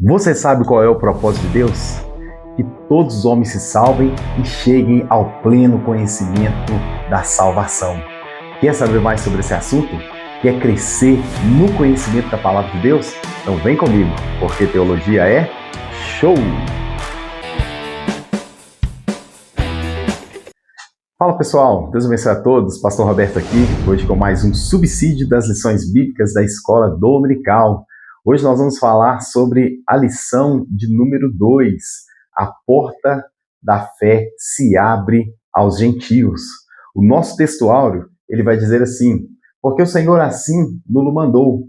Você sabe qual é o propósito de Deus? Que todos os homens se salvem e cheguem ao pleno conhecimento da salvação. Quer saber mais sobre esse assunto? Quer crescer no conhecimento da palavra de Deus? Então vem comigo, porque teologia é show! Fala pessoal, Deus abençoe a todos, Pastor Roberto aqui, hoje com mais um subsídio das lições bíblicas da Escola Dominical. Hoje nós vamos falar sobre a lição de número 2, a porta da fé se abre aos gentios. O nosso textuário, ele vai dizer assim: porque o Senhor assim nos mandou,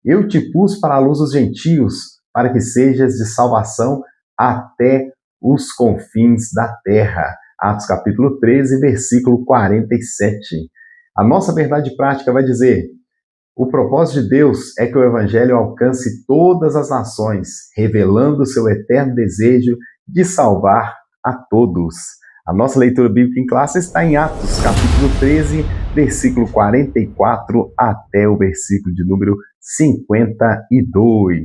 eu te pus para a luz dos gentios, para que sejas de salvação até os confins da terra. Atos capítulo 13, versículo 47. A nossa verdade prática vai dizer: o propósito de Deus é que o Evangelho alcance todas as nações, revelando o seu eterno desejo de salvar a todos. A nossa leitura bíblica em classe está em Atos, capítulo 13, versículo 44 até o versículo de número 52.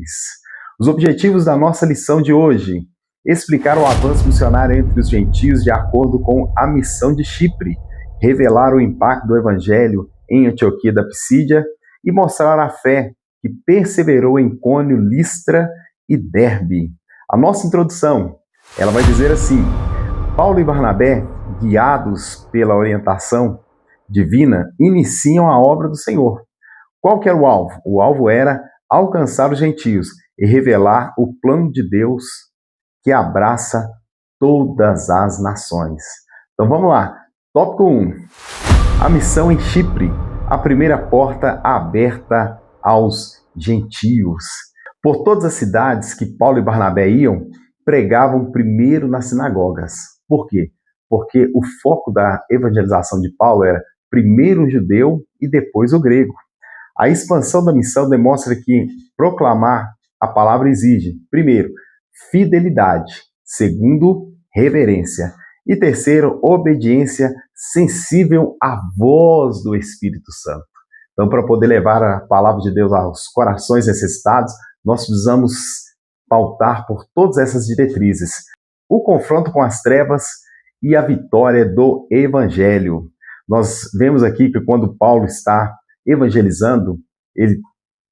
Os objetivos da nossa lição de hoje: explicar o avanço missionário entre os gentios de acordo com a missão de Chipre, revelar o impacto do Evangelho em Antioquia da Psídia e mostrar a fé que perseverou em Icônio, Listra e Derbe. A nossa introdução, ela vai dizer assim: Paulo e Barnabé, guiados pela orientação divina, iniciam a obra do Senhor. Qual que era o alvo? O alvo era alcançar os gentios e revelar o plano de Deus que abraça todas as nações. Então vamos lá. Tópico 1. A missão em Chipre, a primeira porta aberta aos gentios. Por todas as cidades que Paulo e Barnabé iam, pregavam primeiro nas sinagogas. Por quê? Porque o foco da evangelização de Paulo era primeiro o judeu e depois o grego. A expansão da missão demonstra que proclamar a palavra exige, primeiro, fidelidade, segundo, reverência e terceiro, obediência sensível à voz do Espírito Santo. Então, para poder levar a palavra de Deus aos corações necessitados, nós precisamos pautar por todas essas diretrizes: o confronto com as trevas e a vitória do Evangelho. Nós vemos aqui que quando Paulo está evangelizando, ele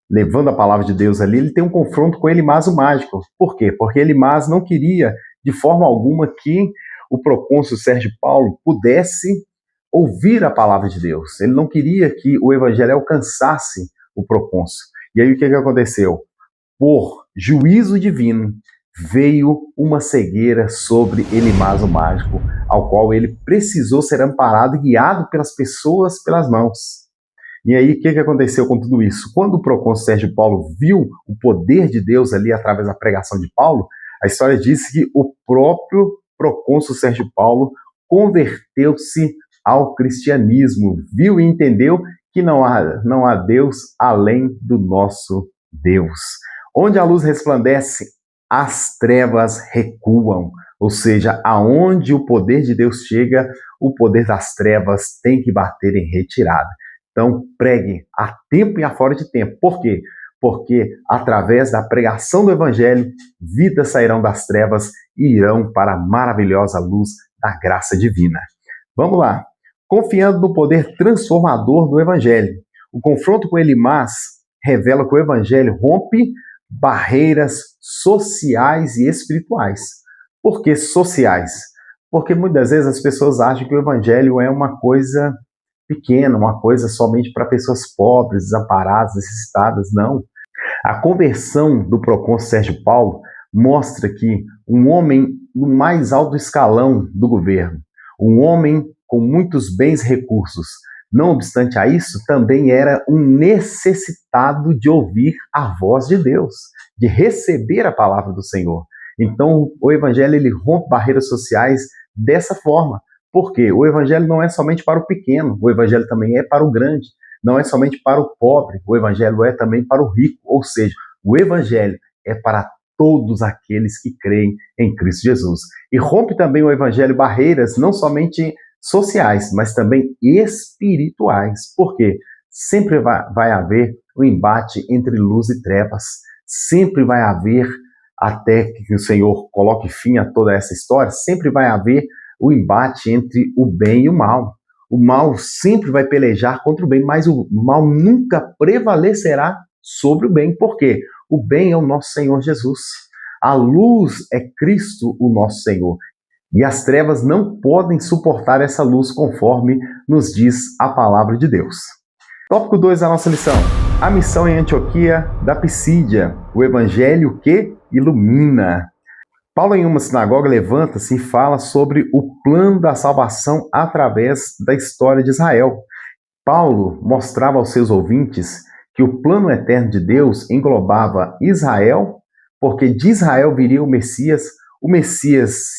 levando a palavra de Deus ali, ele tem um confronto com Elimas o mágico. Por quê? Porque Elimas não queria, de forma alguma, que o procônsul Sérgio Paulo pudesse ouvir a palavra de Deus. Ele não queria que o evangelho alcançasse o procônsul. E aí o que aconteceu? Por juízo divino, veio uma cegueira sobre Elimas o mágico, ao qual ele precisou ser amparado e guiado pelas pessoas, pelas mãos. E aí, o que aconteceu com tudo isso? Quando o procônsul Sérgio Paulo viu o poder de Deus ali através da pregação de Paulo, a história diz que o próprio procônsul Sérgio Paulo converteu-se ao cristianismo, viu e entendeu que não há Deus além do nosso Deus. Onde a luz resplandece, as trevas recuam. Ou seja, aonde o poder de Deus chega, o poder das trevas tem que bater em retirada. Então, pregue a tempo e a fora de tempo. Por quê? Porque através da pregação do Evangelho, vidas sairão das trevas e irão para a maravilhosa luz da graça divina. Vamos lá. Confiando no poder transformador do Evangelho. O confronto com Elimas revela que o Evangelho rompe barreiras sociais e espirituais. Por que sociais? Porque muitas vezes as pessoas acham que o Evangelho é uma coisa pequena, uma coisa somente para pessoas pobres, desamparadas, necessitadas. Não. A conversão do procônsul Sérgio Paulo mostra que um homem no mais alto escalão do governo, um homem com muitos bens e recursos, não obstante a isso, também era um necessitado de ouvir a voz de Deus, de receber a palavra do Senhor. Então, o Evangelho ele rompe barreiras sociais dessa forma. Por quê? O Evangelho não é somente para o pequeno, o Evangelho também é para o grande. Não é somente para o pobre, o Evangelho é também para o rico. Ou seja, o Evangelho é para todos aqueles que creem em Cristo Jesus. E rompe também o Evangelho barreiras não somente sociais, mas também espirituais. Por quê? Sempre vai haver um embate entre luz e trevas. Sempre vai haver até que o Senhor coloque fim a toda essa história, sempre vai haver o embate entre o bem e o mal. O mal sempre vai pelejar contra o bem, mas o mal nunca prevalecerá sobre o bem. Por quê? O bem é o nosso Senhor Jesus. A luz é Cristo, o nosso Senhor. E as trevas não podem suportar essa luz, conforme nos diz a palavra de Deus. Tópico 2 da nossa lição. A missão em Antioquia da Pisídia, o evangelho que ilumina. Paulo, em uma sinagoga, levanta-se e fala sobre o plano da salvação através da história de Israel. Paulo mostrava aos seus ouvintes que o plano eterno de Deus englobava Israel, porque de Israel viria o Messias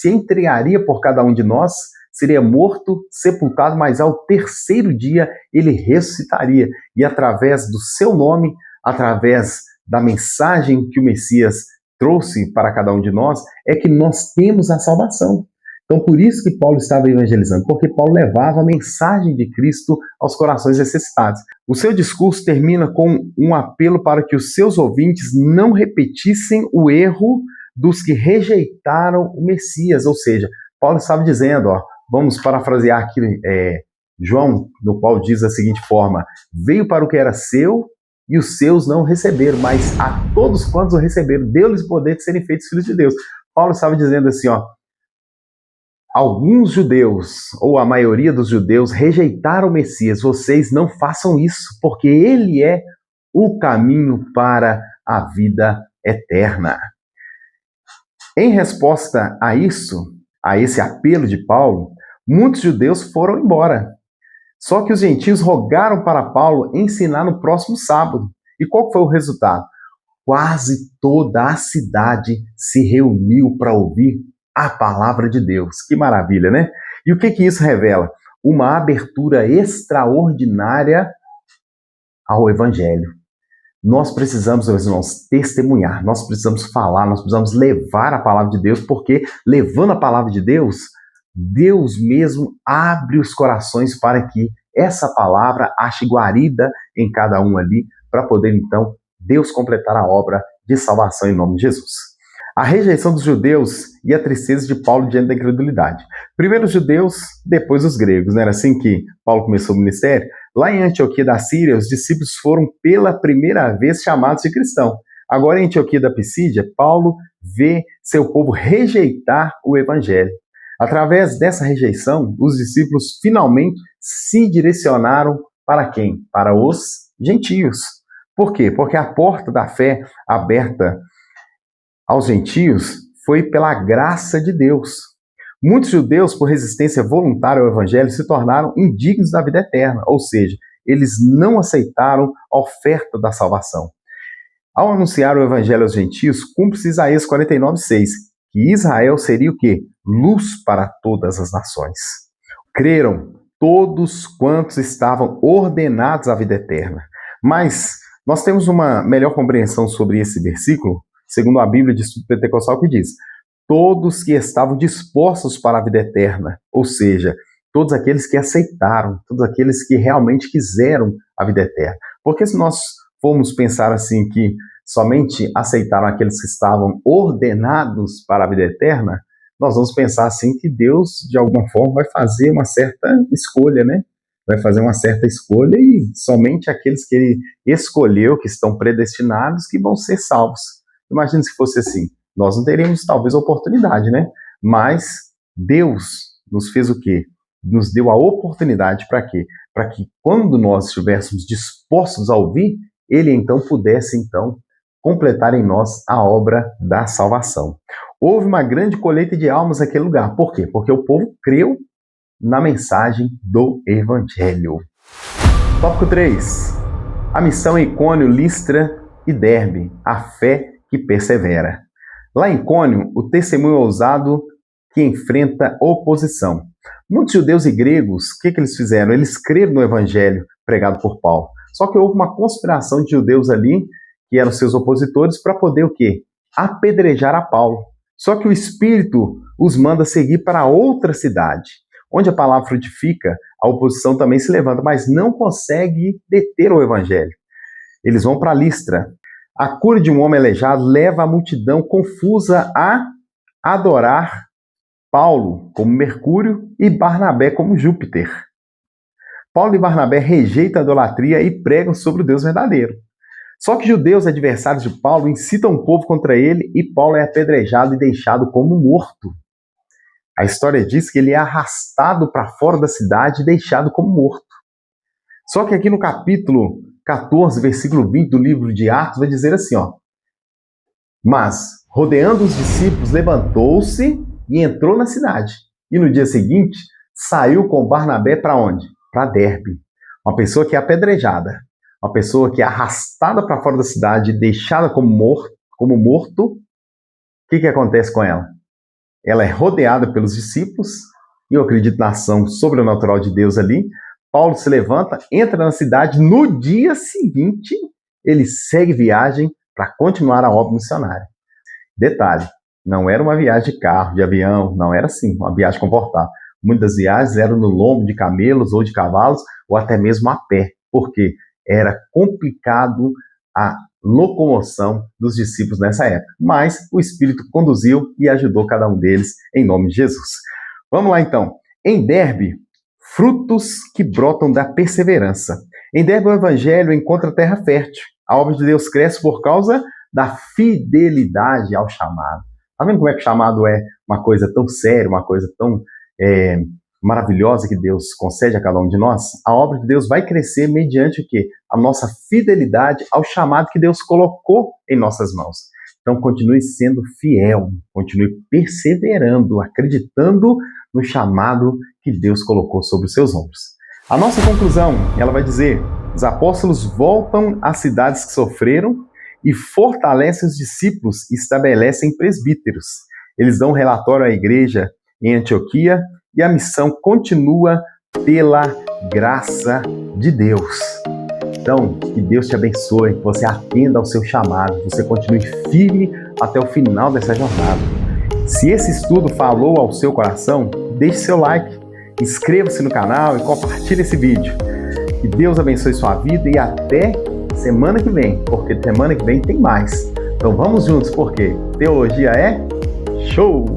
se entregaria por cada um de nós, seria morto, sepultado, mas ao terceiro dia ele ressuscitaria. E através do seu nome, através da mensagem que o Messias trouxe para cada um de nós, é que nós temos a salvação. Então, por isso que Paulo estava evangelizando, porque Paulo levava a mensagem de Cristo aos corações necessitados. O seu discurso termina com um apelo para que os seus ouvintes não repetissem o erro dos que rejeitaram o Messias. Ou seja, Paulo estava dizendo, vamos parafrasear aqui João, no qual diz da seguinte forma: veio para o que era seu e os seus não receberam, mas a todos quantos o receberam, deu-lhes poder de serem feitos filhos de Deus. Paulo estava dizendo assim, alguns judeus, ou a maioria dos judeus, rejeitaram o Messias. Vocês não façam isso, porque ele é o caminho para a vida eterna. Em resposta a isso, a esse apelo de Paulo, muitos judeus foram embora. Só que os gentios rogaram para Paulo ensinar no próximo sábado. E qual foi o resultado? Quase toda a cidade se reuniu para ouvir a palavra de Deus. Que maravilha, né? E o que isso revela? Uma abertura extraordinária ao Evangelho. Nós precisamos, meus irmãos, testemunhar, nós precisamos falar, nós precisamos levar a palavra de Deus, porque levando a palavra de Deus, Deus mesmo abre os corações para que essa palavra ache guarida em cada um ali, para poder então Deus completar a obra de salvação em nome de Jesus. A rejeição dos judeus e a tristeza de Paulo diante da incredulidade. Primeiro os judeus, depois os gregos. Não era assim que Paulo começou o ministério? Lá em Antioquia da Síria, os discípulos foram pela primeira vez chamados de cristão. Agora em Antioquia da Pisídia, Paulo vê seu povo rejeitar o evangelho. Através dessa rejeição, os discípulos finalmente se direcionaram para quem? Para os gentios. Por quê? Porque a porta da fé aberta aos gentios foi pela graça de Deus. Muitos judeus, por resistência voluntária ao evangelho, se tornaram indignos da vida eterna, ou seja, eles não aceitaram a oferta da salvação. Ao anunciar o evangelho aos gentios, cumpre-se Isaías 49:6, que Israel seria o quê? Luz para todas as nações. Creram todos quantos estavam ordenados à vida eterna. Mas nós temos uma melhor compreensão sobre esse versículo, segundo a Bíblia de Estudo Pentecostal, que diz: todos que estavam dispostos para a vida eterna, ou seja, todos aqueles que aceitaram, todos aqueles que realmente quiseram a vida eterna. Porque se nós formos pensar assim que somente aceitaram aqueles que estavam ordenados para a vida eterna, nós vamos pensar assim que Deus, de alguma forma, vai fazer uma certa escolha, né? Vai fazer uma certa escolha e somente aqueles que ele escolheu, que estão predestinados, que vão ser salvos. Imagina se fosse assim. Nós não teríamos talvez a oportunidade, né? Mas Deus nos fez o quê? Nos deu a oportunidade para quê? Para que quando nós estivéssemos dispostos a ouvir, Ele então pudesse completar em nós a obra da salvação. Houve uma grande colheita de almas naquele lugar. Por quê? Porque o povo creu na mensagem do Evangelho. Tópico 3. A missão em Icônio, Listra e Derbe. A fé que persevera. Lá em Icônio, o testemunho ousado que enfrenta oposição. Muitos judeus e gregos, o que eles fizeram? Eles creram no evangelho pregado por Paulo. Só que houve uma conspiração de judeus ali, que eram seus opositores, para poder o quê? Apedrejar a Paulo. Só que o Espírito os manda seguir para outra cidade. Onde a palavra frutifica, a oposição também se levanta, mas não consegue deter o evangelho. Eles vão para Listra. A cura de um homem aleijado leva a multidão confusa a adorar Paulo como Mercúrio e Barnabé como Júpiter. Paulo e Barnabé rejeitam a idolatria e pregam sobre o Deus verdadeiro. Só que judeus adversários de Paulo incitam o povo contra ele e Paulo é apedrejado e deixado como morto. A história diz que ele é arrastado para fora da cidade e deixado como morto. Só que aqui no capítulo 14, versículo 20 do livro de Atos, vai dizer assim, ó. Mas, rodeando os discípulos, levantou-se e entrou na cidade. E no dia seguinte, saiu com Barnabé para onde? Para Derbe. Uma pessoa que é apedrejada, uma pessoa que é arrastada para fora da cidade, deixada como morto. O que acontece com ela? Ela é rodeada pelos discípulos, e eu acredito na ação sobrenatural de Deus ali. Paulo se levanta, entra na cidade, no dia seguinte, ele segue viagem para continuar a obra missionária. Detalhe, não era uma viagem de carro, de avião, não era assim, uma viagem confortável. Muitas viagens eram no lombo de camelos ou de cavalos, ou até mesmo a pé, porque era complicado a locomoção dos discípulos nessa época. Mas o Espírito conduziu e ajudou cada um deles, em nome de Jesus. Vamos lá então. Em Derbe, frutos que brotam da perseverança. Em Derbe, o Evangelho encontra terra fértil. A obra de Deus cresce por causa da fidelidade ao chamado. Está vendo como é que o chamado é uma coisa tão séria, uma coisa tão maravilhosa que Deus concede a cada um de nós? A obra de Deus vai crescer mediante o quê? A nossa fidelidade ao chamado que Deus colocou em nossas mãos. Então continue sendo fiel, continue perseverando, acreditando no chamado que Deus colocou sobre os seus ombros. A nossa conclusão, ela vai dizer, os apóstolos voltam às cidades que sofreram e fortalecem os discípulos e estabelecem presbíteros. Eles dão um relatório à igreja em Antioquia e a missão continua pela graça de Deus. Então, que Deus te abençoe, que você atenda ao seu chamado, que você continue firme até o final dessa jornada. Se esse estudo falou ao seu coração, deixe seu like, inscreva-se no canal e compartilhe esse vídeo. Que Deus abençoe sua vida e até semana que vem, porque semana que vem tem mais. Então vamos juntos, porque teologia é show!